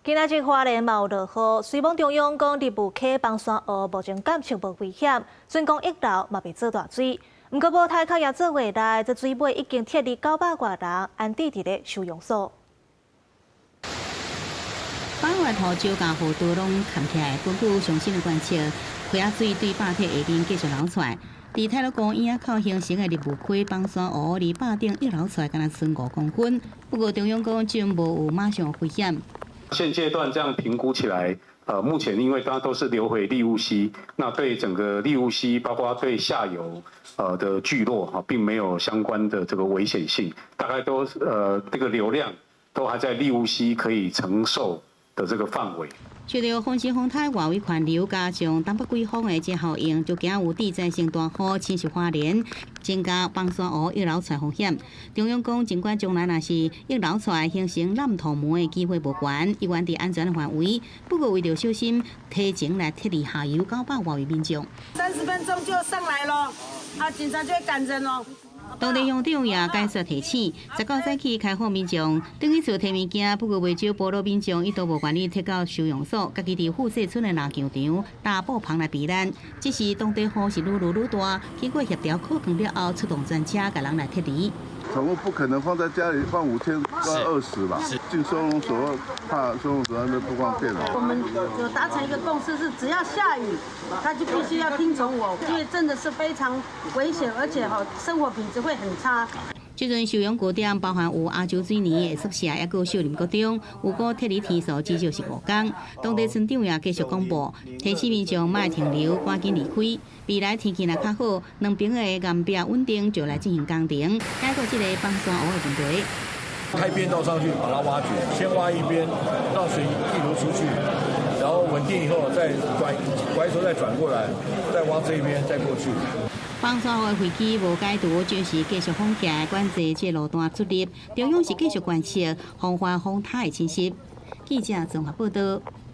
今仔日花莲有落雨，虽望中央讲日雾溪崩山湖目前感受无危险，准讲一楼嘛未做大水。不过无太靠也做未来，这水尾已经贴离900多人安置伫咧收容所。8月头少甲雨都拢扛起来，根据上新的观测，溪仔水对坝体下面继续流出来。伫泰鲁公园口形成的日雾溪崩山湖，离坝顶一流出来，敢若剩5公分。不过中央讲就无有马上危险。现阶段这样评估起来，目前因为它都是流回利雾溪，那对整个利雾溪，包括对下游的聚落并没有相关的这个危险性，大概都这个流量都还在利雾溪可以承受的这个范围。随着风势风台外围环流加上东北季风的这效应，就惊有地震性大雨侵袭花莲，增加崩山湖溢流出来风险。中央讲，尽管将来若是溢流出来形成烂土门的机会无悬，依然伫安全的范围。不过为了小心，提前来撤离下游900多位民众。30分钟就上来了，警察就会赶人了。当地乡长也解说提醒，19早起开放民众等去厝摕物件，不过未少部落民众伊都无愿意摕到收容所，家己伫富社村的篮球场、大埔旁来避难。只是当地雨是愈落愈大，经过协调考量了后，出动专车甲人来撤离。宠物不可能放在家里放5天到20吧？进收容所怕收容所那边不方便了。我们有达成一个共识，是只要下雨，他就必须要听从我，因为真的是非常危险，而且生活品质会很差。这阵收容据点包含有亚洲水泥的宿舍，也有秀林国中，有个撤离天数至少是5天。当地村长也继续公布，提醒民众莫停留，赶紧离开。未来天气若较好，两边的岩壁稳定，就来进行工程，解决这个崩山湖的问题。开边道上去把它挖掘，先挖一边，让水溢流出去，然后稳定以后再拐手再转过来，再挖这一边，再过去。崩山湖的飞机无解除，就是继续放假管制这路段出入，中央是继续观测风花风台的侵袭。记者综合报道。